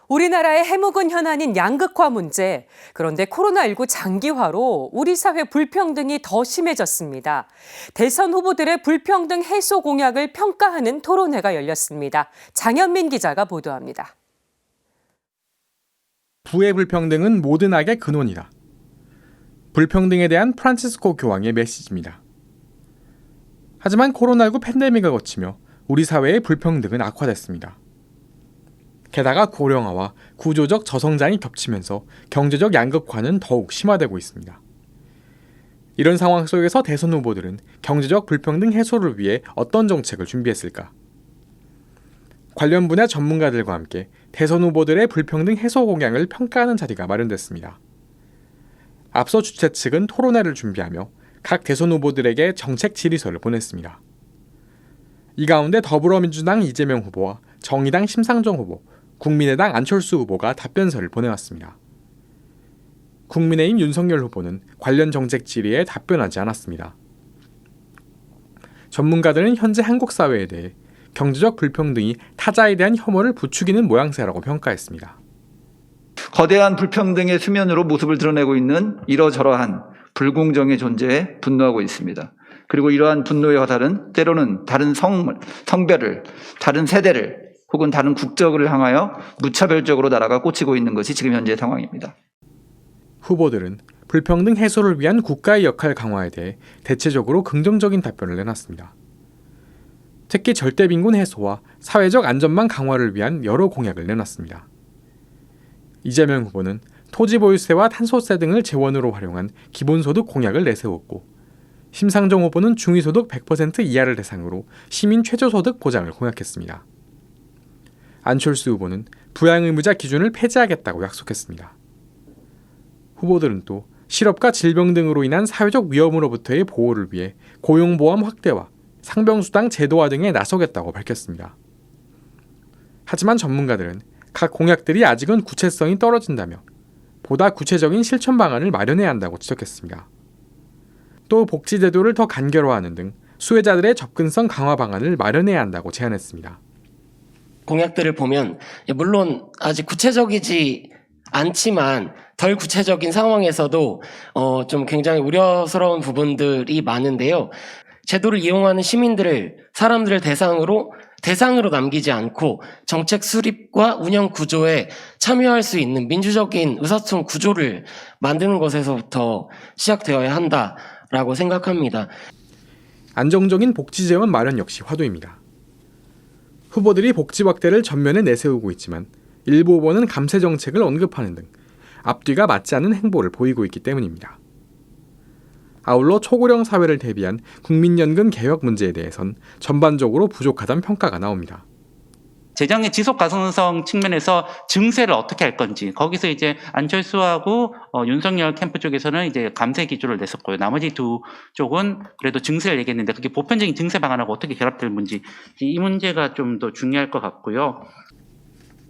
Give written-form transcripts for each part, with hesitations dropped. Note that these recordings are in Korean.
우리나라의 해묵은 현안인 양극화 문제. 그런데 코로나19 장기화로 우리 사회 불평등이 더 심해졌습니다. 대선 후보들의 불평등 해소 공약을 평가하는 토론회가 열렸습니다. 장현민 기자가 보도합니다. 부의 불평등은 모든 악의 근원이다. 불평등에 대한 프란치스코 교황의 메시지입니다. 하지만 코로나19 팬데믹을 거치며 우리 사회의 불평등은 악화됐습니다. 게다가 고령화와 구조적 저성장이 겹치면서 경제적 양극화는 더욱 심화되고 있습니다. 이런 상황 속에서 대선 후보들은 경제적 불평등 해소를 위해 어떤 정책을 준비했을까? 관련 분야 전문가들과 함께 대선 후보들의 불평등 해소 공약을 평가하는 자리가 마련됐습니다. 앞서 주최 측은 토론회를 준비하며 각 대선 후보들에게 정책 질의서를 보냈습니다. 이 가운데 더불어민주당 이재명 후보와 정의당 심상정 후보, 국민의당 안철수 후보가 답변서를 보내왔습니다. 국민의힘 윤석열 후보는 관련 정책 질의에 답변하지 않았습니다. 전문가들은 현재 한국 사회에 대해 경제적 불평등이 타자에 대한 혐오를 부추기는 모양새라고 평가했습니다. 거대한 불평등의 수면으로 모습을 드러내고 있는 이러저러한 불공정의 존재에 분노하고 있습니다. 그리고 이러한 분노의 화살은 때로는 다른 성별을, 다른 세대를 혹은 다른 국적을 향하여 무차별적으로 날아가 꽂히고 있는 것이 지금 현재의 상황입니다. 후보들은 불평등 해소를 위한 국가의 역할 강화에 대해 대체적으로 긍정적인 답변을 내놨습니다. 특히 절대빈곤 해소와 사회적 안전망 강화를 위한 여러 공약을 내놨습니다. 이재명 후보는 토지 보유세와 탄소세 등을 재원으로 활용한 기본소득 공약을 내세웠고, 심상정 후보는 중위소득 100% 이하를 대상으로 시민 최저소득 보장을 공약했습니다. 안철수 후보는 부양의무자 기준을 폐지하겠다고 약속했습니다. 후보들은 또 실업과 질병 등으로 인한 사회적 위험으로부터의 보호를 위해 고용보험 확대와 상병수당 제도화 등에 나서겠다고 밝혔습니다. 하지만 전문가들은 각 공약들이 아직은 구체성이 떨어진다며 보다 구체적인 실천 방안을 마련해야 한다고 지적했습니다. 또 복지제도를 더 간결화하는 등 수혜자들의 접근성 강화 방안을 마련해야 한다고 제안했습니다. 공약들을 보면 물론 아직 구체적이지 않지만 덜 구체적인 상황에서도 좀 굉장히 우려스러운 부분들이 많은데요. 제도를 이용하는 사람들을 대상으로 남기지 않고 정책 수립과 운영 구조에 참여할 수 있는 민주적인 의사소통 구조를 만드는 것에서부터 시작되어야 한다라고 생각합니다. 안정적인 복지 재원 마련 역시 화두입니다. 후보들이 복지 확대를 전면에 내세우고 있지만 일부 후보는 감세 정책을 언급하는 등 앞뒤가 맞지 않는 행보를 보이고 있기 때문입니다. 아울러 초고령 사회를 대비한 국민연금 개혁 문제에 대해선 전반적으로 부족하다는 평가가 나옵니다. 재정의 지속 가능성 측면에서 증세를 어떻게 할 건지, 거기서 이제 안철수하고 윤석열 캠프 쪽에서는 이제 감세 기조를 냈었고요. 나머지 두 쪽은 그래도 증세를 얘기했는데 그게 보편적인 증세 방안하고 어떻게 결합될 문제, 이 문제가 좀 더 중요할 것 같고요.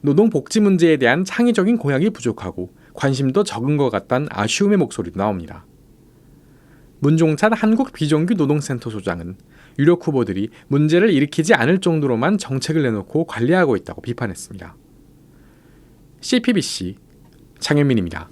노동 복지 문제에 대한 창의적인 공약이 부족하고 관심도 적은 것 같다는 아쉬움의 목소리도 나옵니다. 문종찬 한국비정규노동센터 소장은 유력 후보들이 문제를 일으키지 않을 정도로만 정책을 내놓고 관리하고 있다고 비판했습니다. CPBC 장현민입니다.